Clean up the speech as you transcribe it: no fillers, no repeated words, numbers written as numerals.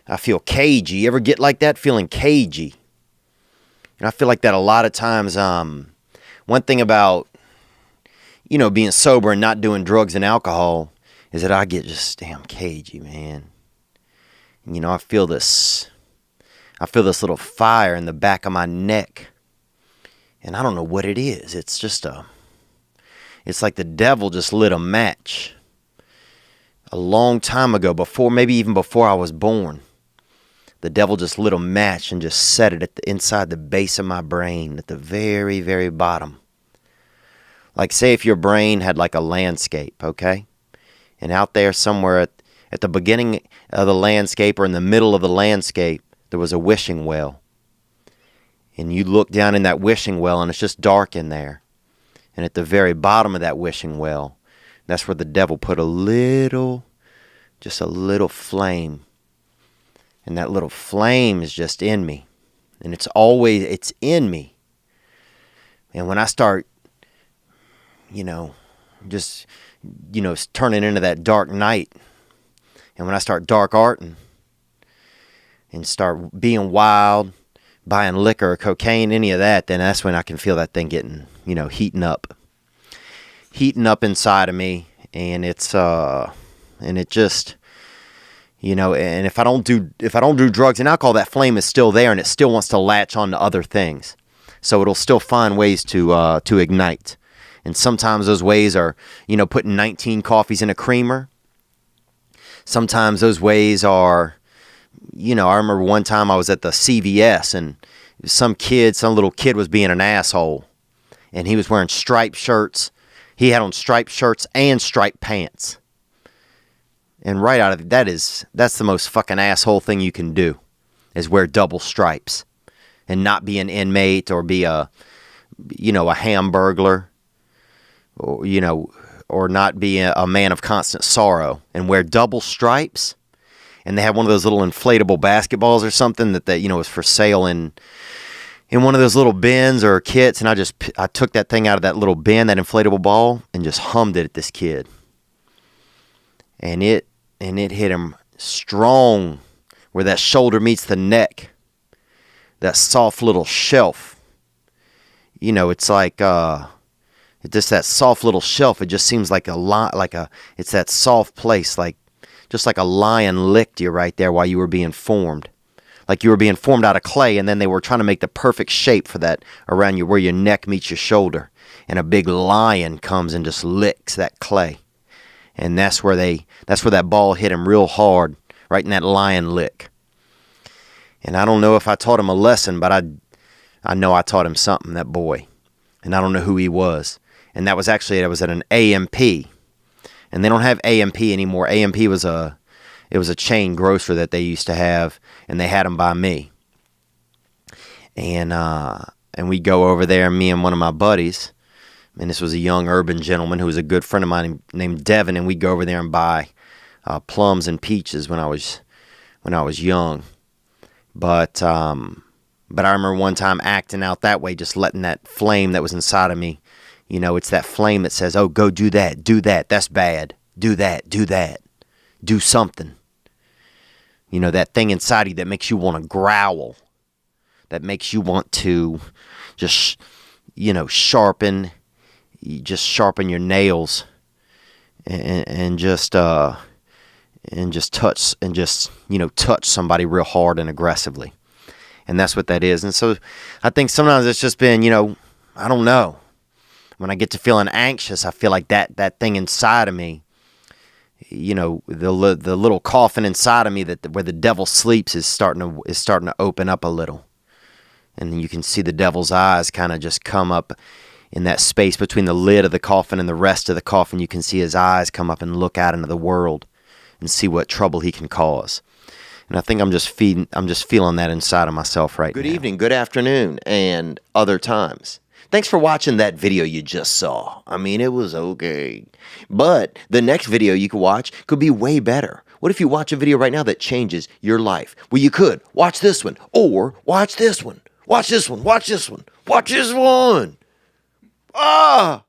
I feel cagey. You ever get like that, feeling cagey? And I feel like that a lot of times. One thing about, being sober and not doing drugs and alcohol is that I get just damn cagey, man. And, I feel this little fire in the back of my neck. And I don't know what it is. It's it's like the devil just lit a match a long time ago, maybe even before I was born. The devil just lit a match and just set it inside the base of my brain at the very, very bottom. Like, say if your brain had like a landscape, okay? And out there somewhere at the beginning of the landscape or in the middle of the landscape, there was a wishing well. And you look down in that wishing well and it's just dark in there. And at the very bottom of that wishing well, that's where the devil put just a little flame. And that little flame is just in me. And it's in me. And when I start, turning into that dark night, and when I start dark arting and start being wild, buying liquor or cocaine, any of that, then that's when I can feel that thing getting, heating up inside of me. And it's, and it just, and if I don't do drugs and alcohol, that flame is still there and it still wants to latch on to other things. So it'll still find ways to ignite. And sometimes those ways are, putting 19 coffees in a creamer. Sometimes those ways are, I remember one time I was at the CVS and some little kid was being an asshole. And he was wearing striped shirts. He had on striped shirts and striped pants. And right out of it, that's the most fucking asshole thing you can do, is wear double stripes and not be an inmate or be a hamburglar or not be a man of constant sorrow and wear double stripes. And they had one of those little inflatable basketballs or something that was for sale in one of those little bins or kits. And I took that thing out of that little bin, that inflatable ball, and just hummed it at this kid. And it hit him strong where that shoulder meets the neck. That soft little shelf. It's like just that soft little shelf. It just seems like it's that soft place, just like a lion licked you right there while you were being formed. Like you were being formed out of clay, and then they were trying to make the perfect shape for that around you where your neck meets your shoulder. And a big lion comes and just licks that clay. And that's where that ball hit him real hard, right in that lion lick. And I don't know if I taught him a lesson, but I know I taught him something, that boy. And I don't know who he was. And that was at an AMP. And they don't have AMP anymore. AMP was a chain grocer that they used to have, and they had them by me. And we go over there, me and one of my buddies. And this was a young urban gentleman who was a good friend of mine named Devin, and we'd go over there and buy plums and peaches when I was young. But I remember one time acting out that way, just letting that flame that was inside of me, it's that flame that says, "Oh, go do that, that's bad, do that, do something." That thing inside you that makes you want to growl, that makes you want to just, sharpen your nails and just touch somebody real hard and aggressively. And that's what that is. And so I think sometimes it's just been, I don't know. When I get to feeling anxious, I feel like that thing inside of me, the little coffin inside of me where the devil sleeps is starting to open up a little. And you can see the devil's eyes kind of just come up in that space between the lid of the coffin and the rest of the coffin. You can see his eyes come up and look out into the world and see what trouble he can cause. And I think I'm just feeling that inside of myself right now. Good evening, good afternoon, and other times. Thanks for watching that video you just saw. I mean, it was okay. But the next video you could watch could be way better. What if you watch a video right now that changes your life? Well, you could watch this one, or watch this one. Watch this one, watch this one, watch this one. Ah!